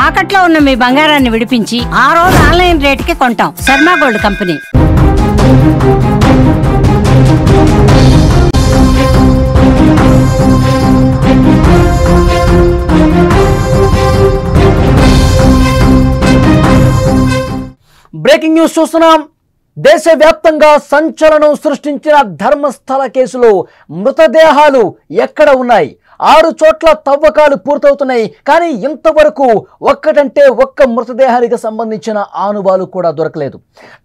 తాకట్లో ఉన్న మీ బంగారాన్ని విడిపించి ఆ రోజు ఆన్లైన్ రేటుకి కొంటాం. Sharma gold company. Breaking news చూస్తున్నాం. దేశవ్యాప్తంగా సంచలనం సృష్టించిన ధర్మస్థల కేసులో మృతదేహాలు ఎక్కడ ఉన్నాయి? 6 చోట్ల తవ్వకాలు పూర్తవుతున్నాయి. కానీ ఇంతవరకు ఒక్కటంటే ఒక్క మృతదేహానికి సంబంధించిన ఆనవాలు కూడా దొరకలేదు.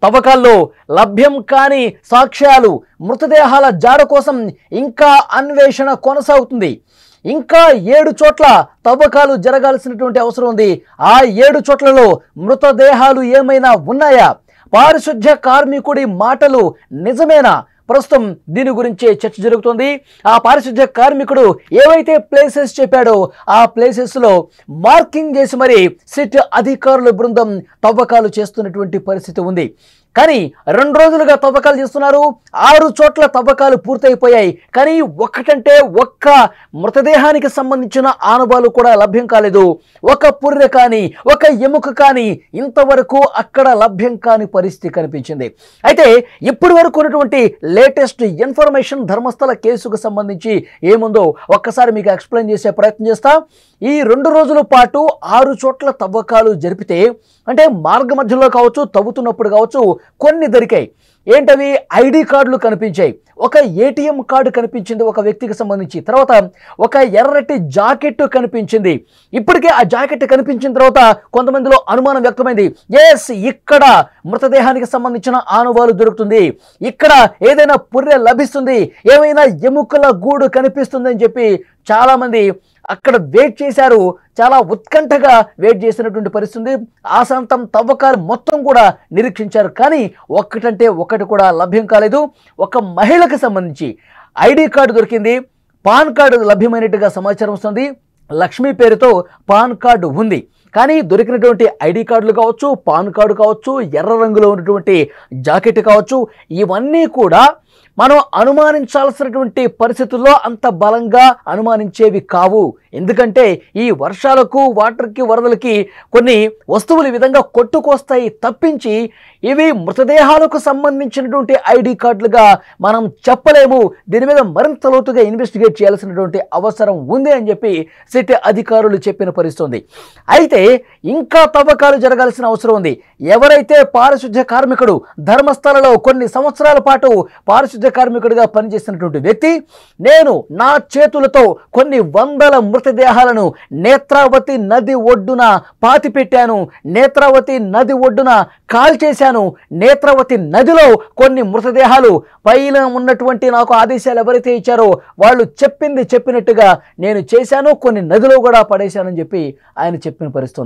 తవ్వకాల్లో లభ్యం కాని సాక్ష్యాలు, మృతదేహాల జాడ కోసం ఇంకా అన్వేషణ కొనసాగుతుంది. ఇంకా 7 చోట్ల తవ్వకాలు జరగాల్సినటువంటి అవసరం ఉంది. ఆ 7 చోట్లలో మృతదేహాలు ఏమైనా ఉన్నాయా? పారిశుధ్య కార్మికుడి మాటలు నిజమేనా? ప్రస్తుతం దీని గురించే చర్చ జరుగుతుంది. ఆ పారిశుధ్య కార్మికుడు ఏవైతే ప్లేసెస్ చెప్పాడో ఆ ప్లేసెస్లో మార్కింగ్ చేసి మరి సిట్ అధికారుల బృందం తవ్వకాలు చేస్తున్నటువంటి పరిస్థితి ఉంది. కానీ 2 రోజులుగా తవ్వకాలు చేస్తున్నారు. 6 చోట్ల తవ్వకాలు పూర్తయిపోయాయి. కానీ ఒక్కటంటే ఒక్క మృతదేహానికి సంబంధించిన ఆనవాలు కూడా లభ్యం కాలేదు. ఒక పుర్రె కానీ ఒక ఎముక కానీ ఇంతవరకు అక్కడ లభ్యం కాని పరిస్థితి కనిపించింది. అయితే ఇప్పటి వరకు ఉన్నటువంటి లేటెస్ట్ ఇన్ఫర్మేషన్ ధర్మస్థల కేసుకు సంబంధించి ఏముందో ఒక్కసారి మీకు ఎక్స్ప్లెయిన్ చేసే ప్రయత్నం చేస్తా. ఈ 2 రోజుల పాటు 6 చోట్ల తవ్వకాలు జరిపితే, అంటే మార్గ మధ్యలో కావచ్చు, తవ్వుతున్నప్పుడు కావచ్చు, కొన్ని దొరికాయి. ఏంటవి? ఐడి కార్డులు కనిపించాయి. ఒక ఏటీఎం కార్డు కనిపించింది ఒక వ్యక్తికి సంబంధించి. తర్వాత ఒక ఎర్రటి జాకెట్ కనిపించింది. ఇప్పటికే ఆ జాకెట్ కనిపించిన తర్వాత కొంతమందిలో అనుమానం వ్యక్తమైంది. ఎస్, ఇక్కడ మృతదేహానికి సంబంధించిన ఆనవాలు దొరుకుతుంది, ఇక్కడ ఏదైనా పుర్రె లభిస్తుంది, ఏమైనా ఎముకల గూడు కనిపిస్తుంది అని చెప్పి చాలామంది అక్కడ వెయిట్ చేశారు. చాలా ఉత్కంఠగా వెయిట్ చేసినటువంటి పరిస్థితి. ఆశాంతం తవ్వకాలు మొత్తం కూడా నిరీక్షించారు. కానీ ఒక్కటంటే ఒకటి కూడా లభ్యం కాలేదు. ఒక మహిళకు సంబంధించి ఐడి కార్డు దొరికింది, పాన్ కార్డు లభ్యమైనట్టుగా సమాచారం వస్తుంది. లక్ష్మి పేరుతో పాన్ కార్డు ఉంది. కానీ దొరికినటువంటి ఐడి కార్డులు కావచ్చు, పాన్ కార్డు కావచ్చు, ఎర్ర రంగులో ఉన్నటువంటి జాకెట్ కావచ్చు, ఇవన్నీ కూడా మనం అనుమానించాల్సినటువంటి పరిస్థితుల్లో అంత బలంగా అనుమానించేవి కావు. ఎందుకంటే ఈ వర్షాలకు, వాటర్కి, వరదలకి కొన్ని వస్తువులు ఈ విధంగా కొట్టుకొస్తాయి తప్పించి ఇవి మృతదేహాలకు సంబంధించినటువంటి ఐడి కార్డులుగా మనం చెప్పలేము. దీని మీద మరింత లోతుగా ఇన్వెస్టిగేట్ చేయాల్సినటువంటి అవసరం ఉంది అని చెప్పి సిట్ అధికారులు చెప్పిన పరిస్థితి ఉంది. అయితే ఇంకా తవ్వకాలు జరగాల్సిన అవసరం ఉంది. ఎవరైతే పారిశుధ్య కార్మికుడు ధర్మస్థలలో కొన్ని సంవత్సరాల పాటు పారిశుధ్య కార్మికుడిగా పనిచేసినటువంటి వ్యక్తి, నేను నా చేతులతో కొన్ని వందల మృతదేహాలను నేత్రావతి నది ఒడ్డున పాతిపెట్టాను, నేత్రావతి నది ఒడ్డున కాల్చేశాను, నేత్రావతి నదిలో కొన్ని మృతదేహాలు పైన ఉన్నటువంటి నాకు ఆదేశాలు ఎవరైతే ఇచ్చారో వాళ్ళు చెప్పింది చెప్పినట్టుగా నేను చేశాను, కొన్ని నదిలో కూడా పడేశానని చెప్పి ఆయన చెప్పిన పరిస్థితి.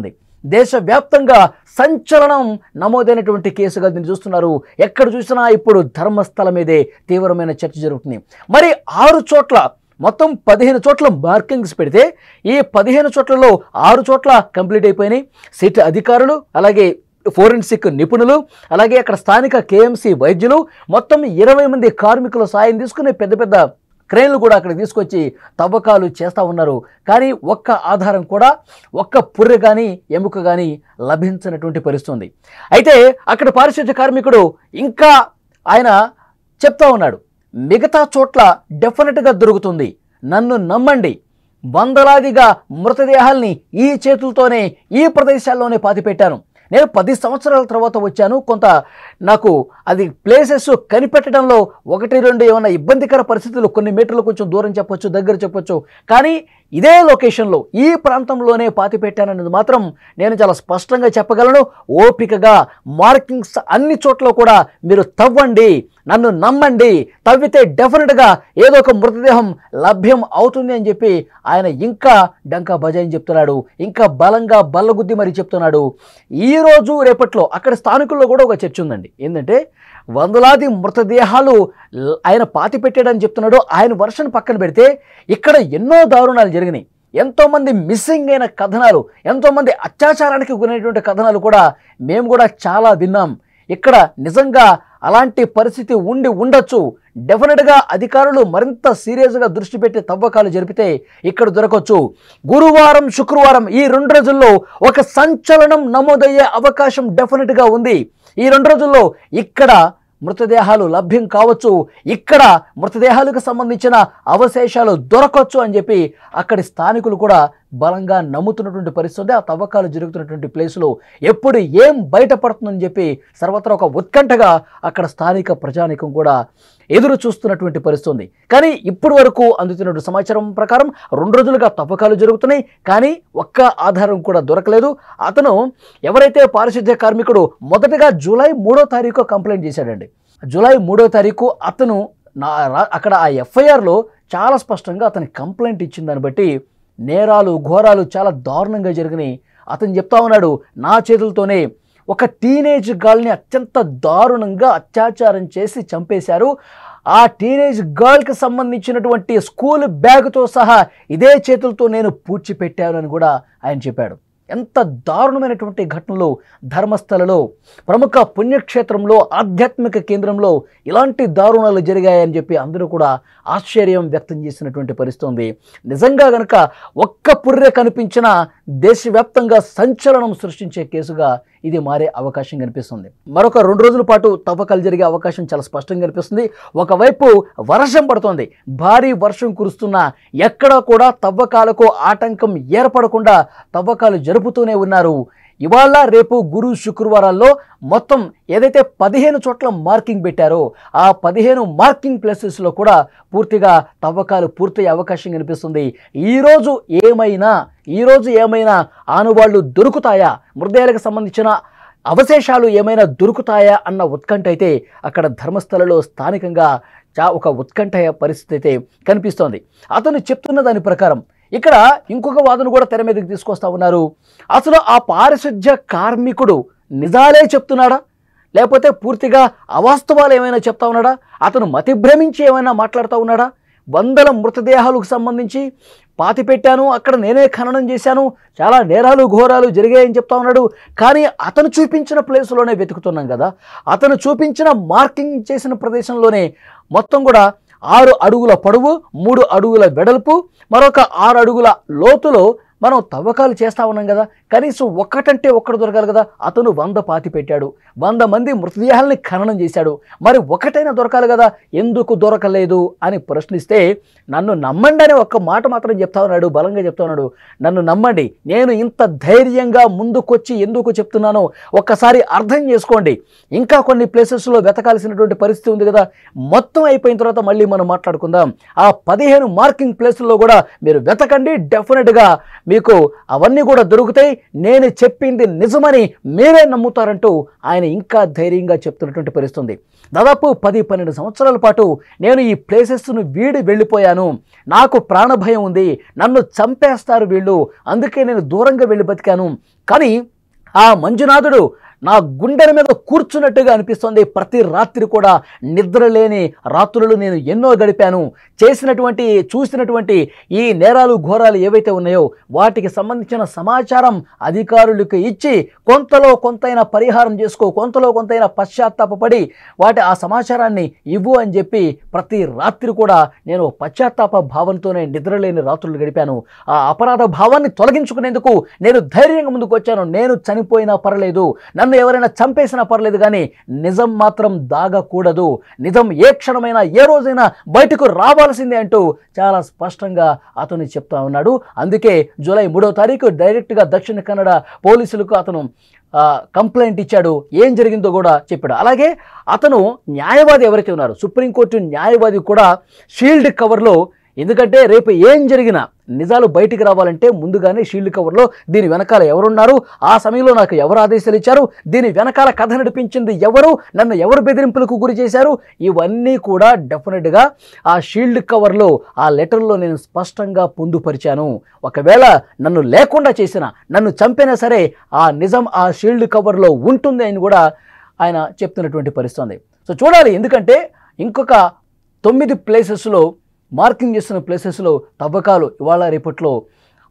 దేశవ్యాప్తంగా సంచలనం నమోదైనటువంటి కేసుగా దీన్ని చూస్తున్నారు. ఎక్కడ చూసినా ఇప్పుడు ధర్మస్థలం మీదే తీవ్రమైన చర్చ జరుగుతుంది. మరి 6 చోట్ల మొత్తం 15 చోట్ల మార్కింగ్స్ పెడితే ఈ 15 చోట్లలో 6 చోట్ల కంప్లీట్ అయిపోయినాయి. సిట్ అధికారులు, అలాగే ఫోరెన్సిక్ నిపుణులు, అలాగే అక్కడ స్థానిక కేఎంసీ వైద్యులు, మొత్తం 20 మంది కార్మికుల సాయం తీసుకుని పెద్ద పెద్ద క్రేన్లు కూడా అక్కడ తీసుకొచ్చి తవ్వకాలు చేస్తూ ఉన్నారు. కానీ ఒక్క ఆధారం కూడా, ఒక్క పుర్రె కానీ ఎముక కానీ లభించినటువంటి పరిస్థితి. అయితే అక్కడ పారిశుధ్య కార్మికుడు ఇంకా ఆయన చెప్తా ఉన్నాడు, మిగతా చోట్ల డెఫినెట్గా దొరుకుతుంది, నన్ను నమ్మండి, వందలాదిగా మృతదేహాల్ని ఈ చేతులతోనే ఈ ప్రదేశాల్లోనే పాతిపెట్టాను. నేను 10 సంవత్సరాల తర్వాత వచ్చాను. కొంత నాకు అది ప్లేసెస్ కనిపెట్టడంలో 1-2 ఏమైనా ఇబ్బందికర పరిస్థితులు, కొన్ని మీటర్లు కొంచెం దూరం చెప్పొచ్చు, దగ్గర చెప్పొచ్చు, కానీ ఇదే లొకేషన్లో ఈ ప్రాంతంలోనే పాతి పెట్టానన్నది మాత్రం నేను చాలా స్పష్టంగా చెప్పగలను. ఓపికగా మార్కింగ్స్ అన్ని చోట్ల కూడా మీరు తవ్వండి, నన్ను నమ్మండి, తవ్వితే డెఫినెట్గా ఏదో ఒక మృతదేహం లభ్యం అవుతుంది అని చెప్పి ఆయన ఇంకా డంకా బజాయిని చెప్తున్నాడు. ఇంకా బలంగా బల్లగుద్ది మరి చెప్తున్నాడు. ఈరోజు రేపట్లో అక్కడ స్థానికుల్లో కూడా ఒక చర్చ ఉందండి. ఏంటంటే వందలాది మృతదేహాలు ఆయన పాతి పెట్టాడని చెప్తున్నాడు. ఆయన వర్షన్ పక్కన పెడితే ఇక్కడ ఎన్నో దారుణాలు జరిగినాయి, ఎంతోమంది మిస్సింగ్ అయిన కథనాలు, ఎంతోమంది అత్యాచారానికి గురైనటువంటి కథనాలు కూడా మేము కూడా చాలా విన్నాం. ఇక్కడ నిజంగా అలాంటి పరిస్థితి ఉండి ఉండొచ్చు. డెఫినెట్గా అధికారులు మరింత సీరియస్గా దృష్టి పెట్టి తవ్వకాలు జరిపితే ఇక్కడ దొరకవచ్చు. గురువారం శుక్రవారం ఈ 2 రోజుల్లో ఒక సంచలనం నమోదయ్యే అవకాశం డెఫినెట్గా ఉంది. ఈ 2 రోజుల్లో ఇక్కడ మృతదేహాలు లభ్యం కావచ్చు, ఇక్కడ మృతదేహాలకు సంబంధించిన అవశేషాలు దొరకవచ్చు అని చెప్పి అక్కడి స్థానికులు కూడా బలంగా నమ్ముతున్నటువంటి పరిస్థితి. ఆ తవ్వకాలు జరుగుతున్నటువంటి ప్లేసులో ఎప్పుడు ఏం బయటపడుతుందని చెప్పి సర్వత్రా ఒక ఉత్కంఠగా అక్కడ స్థానిక ప్రజానీకం కూడా ఎదురు చూస్తున్నటువంటి పరిస్థితి. కానీ ఇప్పటి వరకు అందుతున్న సమాచారం ప్రకారం 2 రోజులుగా తవ్వకాలు జరుగుతున్నాయి, కానీ ఒక్క ఆధారం కూడా దొరకలేదు. అతను ఎవరైతే పారిశుద్ధ్య కార్మికుడు మొదటగా జూలై 3వ తారీఖు కంప్లైంట్ చేశాడండి. జూలై 3వ తారీఖు అతను అక్కడ ఆ ఎఫ్ఐఆర్లో చాలా స్పష్టంగా అతని కంప్లైంట్ ఇచ్చిన దాన్ని బట్టి నేరాలు ఘోరాలు చాలా దారుణంగా జరిగినాయి. అతను చెప్తా ఉన్నాడు, నా చేతులతోనే ఒక టీనేజ్ గర్ల్ని అత్యంత దారుణంగా అత్యాచారం చేసి చంపేశారు. ఆ టీనేజ్ గర్ల్కి సంబంధించినటువంటి స్కూల్ బ్యాగ్తో సహా ఇదే చేతులతో నేను పూడ్చిపెట్టాను అని కూడా ఆయన చెప్పాడు. ఎంత దారుణమైనటువంటి ఘటనలు ధర్మస్థలలో, ప్రముఖ పుణ్యక్షేత్రంలో, ఆధ్యాత్మిక కేంద్రంలో ఇలాంటి దారుణాలు జరిగాయని చెప్పి అందరూ కూడా ఆశ్చర్యం వ్యక్తం చేసినటువంటి పరిస్థితి ఉంది. నిజంగా గనక ఒక్క పుర్రె కనిపించిన దేశవ్యాప్తంగా సంచలనం సృష్టించే కేసుగా ఇది మారే అవకాశం కనిపిస్తుంది. మరొక 2 రోజుల పాటు తవ్వకాలు జరిగే అవకాశం చాలా స్పష్టంగా కనిపిస్తుంది. ఒకవైపు వర్షం పడుతోంది, భారీ వర్షం కురుస్తున్నా ఎక్కడా కూడా తవ్వకాలకు ఆటంకం ఏర్పడకుండా తవ్వకాలు జరుపుతూనే ఉన్నారు. ఇవాళ రేపు గురు శుక్రవారాల్లో మొత్తం ఏదైతే 15 చోట్ల మార్కింగ్ పెట్టారో ఆ 15 మార్కింగ్ ప్లేసెస్లో కూడా పూర్తిగా తవ్వకాలు పూర్తయ్యే అవకాశం కనిపిస్తుంది. ఈరోజు ఏమైనా ఆనవాళ్లు దొరుకుతాయా, మృతదేహాలకు సంబంధించిన అవశేషాలు ఏమైనా దొరుకుతాయా అన్న ఉత్కంఠ అయితే అక్కడ ధర్మస్థలలో స్థానికంగా ఒక ఉత్కంఠ పరిస్థితి అయితే కనిపిస్తోంది. అతను చెప్తున్న దాని ప్రకారం ఇక్కడ ఇంకొక వాదన కూడా తెర మీదకి తీసుకొస్తా ఉన్నారు. అసలు ఆ పారిశుధ్య కార్మికుడు నిజాలే చెప్తున్నాడా, లేకపోతే పూర్తిగా అవాస్తవాలు ఏమైనా చెప్తా ఉన్నాడా, అతను మతిభ్రమించి ఏమైనా మాట్లాడుతూ ఉన్నాడా? 100 మృతదేహాలకు సంబంధించి పాతిపెట్టాను, అక్కడ నేనే ఖననం చేశాను, చాలా నేరాలు ఘోరాలు జరిగాయని చెప్తా ఉన్నాడు. కానీ అతను చూపించిన ప్లేస్లోనే వెతుకుతున్నాం కదా, అతను చూపించిన మార్కింగ్ చేసిన ప్రదేశంలోనే మొత్తం కూడా 6 అడుగుల పొడవు, 3 అడుగుల వెడల్పు, మరొక 6 అడుగుల లోతులో మనం తవ్వకాలు చేస్తూ ఉన్నాం కదా, కనీసం ఒక్కటంటే ఒక్కటి దొరకాలి కదా. అతను 100 పాతి పెట్టాడు, 100 మంది మృతదేహాలని ఖననం చేశాడు, మరి ఒకటైనా దొరకాలి కదా, ఎందుకు దొరకలేదు అని ప్రశ్నిస్తే నన్ను నమ్మండి అనే ఒక్క మాట మాత్రం చెప్తా ఉన్నాడు, బలంగా చెప్తా ఉన్నాడు. నన్ను నమ్మండి, నేను ఇంత ధైర్యంగా ముందుకొచ్చి ఎందుకు చెప్తున్నానో ఒక్కసారి అర్థం చేసుకోండి. ఇంకా కొన్ని ప్లేసెస్లో వెతకాల్సినటువంటి పరిస్థితి ఉంది కదా, మొత్తం అయిపోయిన తర్వాత మళ్ళీ మనం మాట్లాడుకుందాం. ఆ 15 మార్కింగ్ ప్లేసుల్లో కూడా మీరు వెతకండి, డెఫినెట్గా మీకు అవన్నీ కూడా దొరుకుతాయి, నేను చెప్పింది నిజమని మీరే నమ్ముతారంటూ ఆయన ఇంకా ధైర్యంగా చెప్తున్నటువంటి పరిస్థితి. దాదాపు 10-12 సంవత్సరాల పాటు నేను ఈ ప్లేసెస్ను వీడి వెళ్ళిపోయాను, నాకు ప్రాణభయం ఉంది, నన్ను చంపేస్తారు వీళ్ళు, అందుకే నేను దూరంగా వెళ్ళి బతికాను. కానీ ఆ మంజునాథుడు నా గుండెల మీద కూర్చున్నట్టుగా అనిపిస్తుంది. ప్రతి రాత్రి కూడా నిద్రలేని రాత్రులు నేను ఎన్నో గడిపాను. చూసినటువంటి ఈ నేరాలు ఘోరాలు ఏవైతే ఉన్నాయో వాటికి సంబంధించిన సమాచారం అధికారులకు ఇచ్చి కొంతలో కొంతైనా పరిహారం చేసుకో, కొంతలో కొంతైనా పశ్చాత్తాపడి ఆ సమాచారాన్ని ఇవ్వు అని చెప్పి ప్రతి రాత్రి కూడా నేను పశ్చాత్తాప భావంతోనే నిద్రలేని రాత్రులు గడిపాను. ఆ అపరాధ భావాన్ని తొలగించుకునేందుకు నేను ధైర్యంగా ముందుకు వచ్చాను. నేను చనిపోయినా పర్లేదు, నన్ను ఎవరైనా చంపేసినా పర్లేదు, కానీ నిజం మాత్రం దాగకూడదు, నిజం ఏ క్షణమైనా ఏ రోజైనా బయటకు రావాల్సిందే అంటూ చాలా స్పష్టంగా అతను చెప్తా ఉన్నాడు. అందుకే జూలై 3వ తారీఖు డైరెక్ట్గా దక్షిణ కన్నడ పోలీసులకు అతను కంప్లైంట్ ఇచ్చాడు, ఏం జరిగిందో కూడా చెప్పాడు. అలాగే అతను న్యాయవాది ఎవరైతే ఉన్నారో సుప్రీంకోర్టు న్యాయవాది కూడా షీల్డ్ కవర్లో, ఎందుకంటే రేపు ఏం జరిగినా నిజాలు బయటికి రావాలంటే ముందుగానే షీల్డ్ కవర్లో దీని వెనకాల ఎవరున్నారు, ఆ సమయంలో నాకు ఎవరు ఆదేశాలు ఇచ్చారు, దీని వెనకాల కథ నడిపించింది ఎవరు, నన్ను ఎవరు బెదిరింపులకు గురి చేశారు, ఇవన్నీ కూడా డెఫినెట్గా ఆ షీల్డ్ కవర్లో ఆ లెటర్లో నేను స్పష్టంగా పొందుపరిచాను. ఒకవేళ నన్ను లేకుండా చేసినా, నన్ను చంపినా సరే ఆ నిజం ఆ షీల్డ్ కవర్లో ఉంటుంది అని కూడా ఆయన చెప్తున్నటువంటి పరిస్థితి. సో చూడాలి, ఎందుకంటే ఇంకొక 9 ప్లేసెస్లో మార్కింగ్ చేస్తున్న ప్లేసెస్లో తవ్వకాలు ఇవాళ రేపట్లో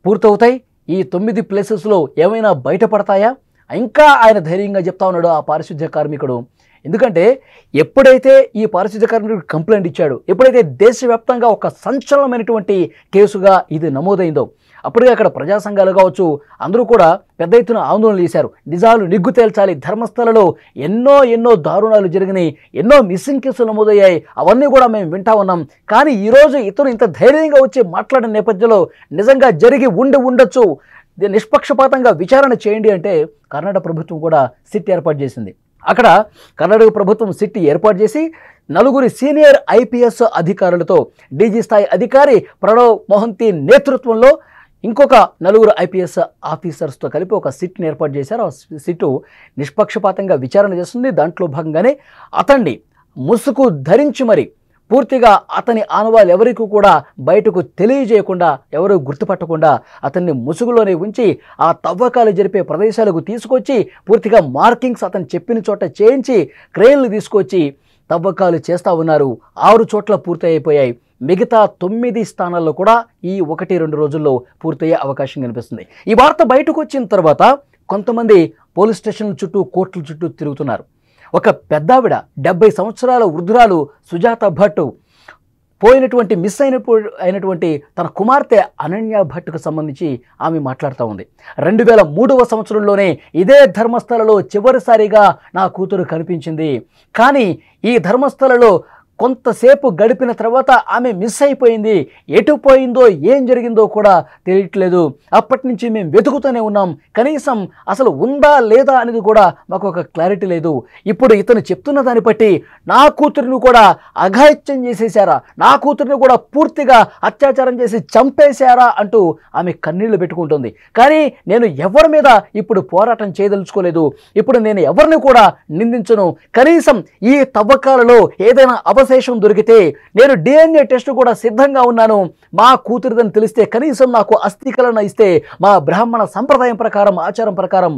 పూర్తవుతాయి. ఈ 9 ప్లేసెస్లో ఏమైనా బయటపడతాయా? ఇంకా ఆయన ధైర్యంగా చెప్తా ఉన్నాడు ఆ పారిశుద్ధ్య కార్మికుడు. ఎందుకంటే ఎప్పుడైతే ఈ పారిశుద్ధ్య కార్మికుడు కంప్లైంట్ ఇచ్చాడు, ఎప్పుడైతే దేశవ్యాప్తంగా ఒక సంచలనమైనటువంటి కేసుగా ఇది నమోదైందో అప్పుడే అక్కడ ప్రజా సంఘాలు కావచ్చు అందరూ కూడా పెద్ద ఎత్తున ఆందోళన చేశారు. నిజాలు నిగ్గు తేల్చాలి, ధర్మస్థలలో ఎన్నో దారుణాలు జరిగినాయి, ఎన్నో మిస్సింగ్ కేసులు నమోదయ్యాయి, అవన్నీ కూడా మేము వింటా ఉన్నాం. కానీ ఈరోజు ఇతను ఇంత ధైర్యంగా వచ్చి మాట్లాడిన నేపథ్యంలో నిజంగా జరిగి ఉండొచ్చు, నిష్పక్షపాతంగా విచారణ చేయండి అంటే కర్ణాటక ప్రభుత్వం కూడా సిట్ ఏర్పాటు చేసింది. అక్కడ కర్ణాటక ప్రభుత్వం సిట్ ఏర్పాటు చేసి 4 సీనియర్ ఐపీఎస్ అధికారులతో డీజీ స్థాయి అధికారి ప్రణవ్ మొహంతి నేతృత్వంలో ఇంకొక 4 ఐపీఎస్ ఆఫీసర్స్తో కలిపి ఒక సిట్ని ఏర్పాటు చేశారు. ఆ సిట్టు నిష్పక్షపాతంగా విచారణ చేస్తుంది. దాంట్లో భాగంగానే అతన్ని ముసుగు ధరించి మరి పూర్తిగా అతని ఆనవాళ్ళు ఎవరికి కూడా బయటకు తెలియజేయకుండా, ఎవరు గుర్తుపట్టకుండా అతన్ని ముసుగులోనే ఉంచి ఆ తవ్వకాలు జరిపే ప్రదేశాలకు తీసుకొచ్చి పూర్తిగా మార్కింగ్స్ అతను చెప్పిన చోట చేయించి క్రేన్లు తీసుకొచ్చి తవ్వకాలు చేస్తూ ఉన్నారు. 6 చోట్ల పూర్తి అయిపోయాయి. మిగతా 9 స్థానాల్లో కూడా ఈ 1-2 రోజుల్లో పూర్తయ్యే అవకాశం కనిపిస్తుంది. ఈ వార్త బయటకు వచ్చిన తర్వాత కొంతమంది పోలీస్ స్టేషన్ల చుట్టూ, కోర్టుల చుట్టూ తిరుగుతున్నారు. ఒక పెద్దావిడ 70 సంవత్సరాల వృద్ధురాలు సుజాత భట్ మిస్ అయినటువంటి తన కుమార్తె అనన్య భట్కు సంబంధించి ఆమె మాట్లాడుతూ ఉంది. 2003వ సంవత్సరంలోనే ఇదే ధర్మస్థలలో చివరిసారిగా నా కూతురు కనిపించింది. కానీ ఈ ధర్మస్థలలో కొంతసేపు గడిపిన తర్వాత ఆమె మిస్ అయిపోయింది. ఎటు పోయిందో ఏం జరిగిందో కూడా తెలియట్లేదు. అప్పటి నుంచి మేము వెతుకుతూనే ఉన్నాం. కనీసం అసలు ఉందా లేదా అనేది కూడా మాకు ఒక క్లారిటీ లేదు. ఇప్పుడు ఇతను చెప్తున్న దాన్ని బట్టి నా కూతురును కూడా అఘాయిత్యం చేసేశారా, నా కూతురుని కూడా పూర్తిగా అత్యాచారం చేసి చంపేశారా అంటూ ఆమె కన్నీళ్లు పెట్టుకుంటుంది. కానీ నేను ఎవరి మీద ఇప్పుడు పోరాటం చేయదలుచుకోలేదు. ఇప్పుడు నేను ఎవరిని కూడా నిందించను. కనీసం ఈ తవ్వకాలలో ఏదైనా అవశేషం దొరికితే నేను DNA టెస్ట్ కూడా సిద్ధంగా ఉన్నాను. మా కూతురిదని తెలిస్తే కనీసం నాకు అస్థికలన ఇస్తే మా బ్రాహ్మణ సంప్రదాయం ప్రకారం, ఆచారం ప్రకారం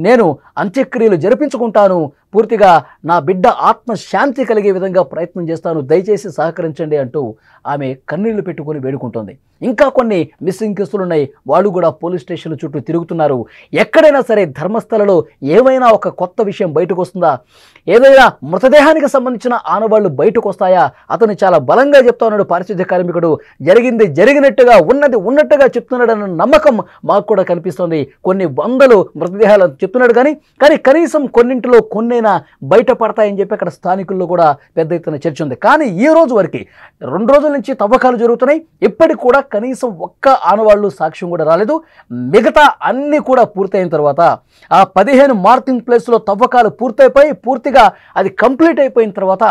నేను అంత్యక్రియలు జరిపించుకుంటాను. పూర్తిగా నా బిడ్డ ఆత్మ శాంతి కలిగే విధంగా ప్రయత్నం చేస్తాను, దయచేసి సహకరించండి అంటూ ఆమె కన్నీళ్లు పెట్టుకొని వేడుకుంటోంది. ఇంకా కొన్ని మిస్సింగ్ కేసులు ఉన్నాయి. వాళ్ళు కూడా పోలీస్ స్టేషన్ల చుట్టూ తిరుగుతున్నారు. ఎక్కడైనా సరే ధర్మస్థలలో ఏమైనా ఒక కొత్త విషయం బయటకు వస్తుందా, ఏదైనా మృతదేహానికి సంబంధించిన ఆనవాళ్లు బయటకు వస్తాయా? అతను చాలా బలంగా చెప్తా ఉన్నాడు పారిశుద్ధ్య కార్మికుడు. జరిగింది జరిగినట్టుగా, ఉన్నది ఉన్నట్టుగా చెప్తున్నాడన్న నమ్మకం మాకు కూడా కనిపిస్తోంది. కొన్ని వందలు మృతదేహాలు చెప్తున్నాడు కానీ కనీసం కొన్నింటిలో కొన్నైనా బయటపడతాయని చెప్పి అక్కడ స్థానికుల్లో కూడా పెద్ద ఎత్తున చర్చ ఉంది. కానీ ఈ రోజు వరకు 2 రోజుల నుంచి తవ్వకాలు జరుగుతున్నాయి. ఇప్పటికి కూడా కనీసం ఒక్క ఆనవాళ్ళు సాక్ష్యం కూడా రాలేదు. మిగతా అన్ని కూడా పూర్తయిన తర్వాత ఆ 15 మార్కింగ్ ప్లేస్లో తవ్వకాలు పూర్తయిపోయి పూర్తిగా అది కంప్లీట్ అయిపోయిన తర్వాత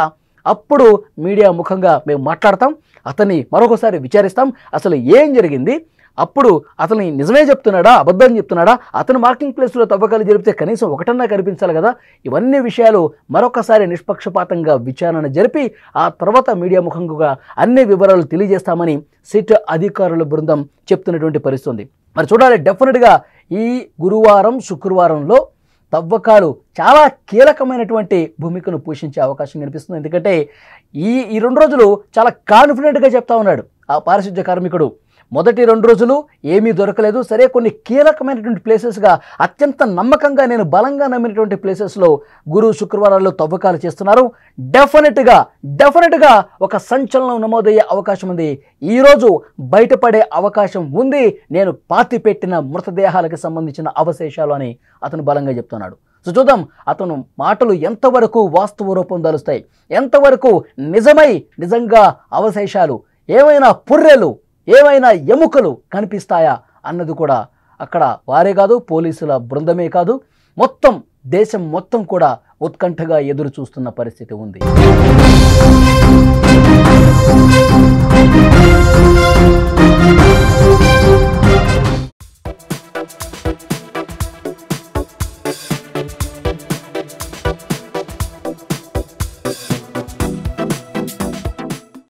అప్పుడు మీడియా ముఖంగా మేము మాట్లాడతాం. అతన్ని మరొకసారి విచారిస్తాం. అసలు ఏం జరిగింది, అప్పుడు అతను నిజమే చెప్తున్నాడా, అబద్ధం చెప్తున్నాడా, అతను మార్కింగ్ ప్లేస్లో తవ్వకాలు జరిపితే కనీసం ఒకటన్నా కనిపించాలి కదా. ఇవన్నీ విషయాలు మరొకసారి నిష్పక్షపాతంగా విచారణ జరిపి ఆ తర్వాత మీడియా ముఖంగా అన్ని వివరాలు తెలియజేస్తామని సిట్ అధికారుల బృందం చెప్తున్నటువంటి పరిస్థితి ఉంది. మరి చూడాలి, డెఫినెట్గా ఈ గురువారం, శుక్రవారంలో తవ్వకాలు చాలా కీలకమైనటువంటి భూమికను పోషించే అవకాశం కనిపిస్తుంది. ఎందుకంటే ఈ 2 రోజులు చాలా కాన్ఫిడెంట్గా చెప్తా ఉన్నాడు ఆ పారిశుద్ధ్య కార్మికుడు. మొదటి 2 రోజులు ఏమీ దొరకలేదు. సరే, కొన్ని కీలకమైనటువంటి ప్లేసెస్గా, అత్యంత నమ్మకంగా నేను బలంగా నమ్మినటువంటి ప్లేసెస్లో గురు శుక్రవారాల్లో తవ్వకాలు చేస్తున్నారు. డెఫినెట్గా ఒక సంచలనం నమోదయ్యే అవకాశం ఉంది. ఈరోజు బయటపడే అవకాశం ఉంది. నేను పాతిపెట్టిన మృతదేహాలకు సంబంధించిన అవశేషాలు అని అతను బలంగా చెప్తున్నాడు. సో చూద్దాం అతను మాటలు ఎంతవరకు వాస్తవ రూపం దాలుస్తాయి, ఎంతవరకు నిజంగా అవశేషాలు, ఏమైనా పుర్రెలు, ఏమైనా ఎముకలు కనిపిస్తాయా అన్నది కూడా అక్కడ వారే కాదు, పోలీసుల బృందమే కాదు, మొత్తం దేశం మొత్తం కూడా ఉత్కంఠగా ఎదురు చూస్తున్న పరిస్థితి ఉంది.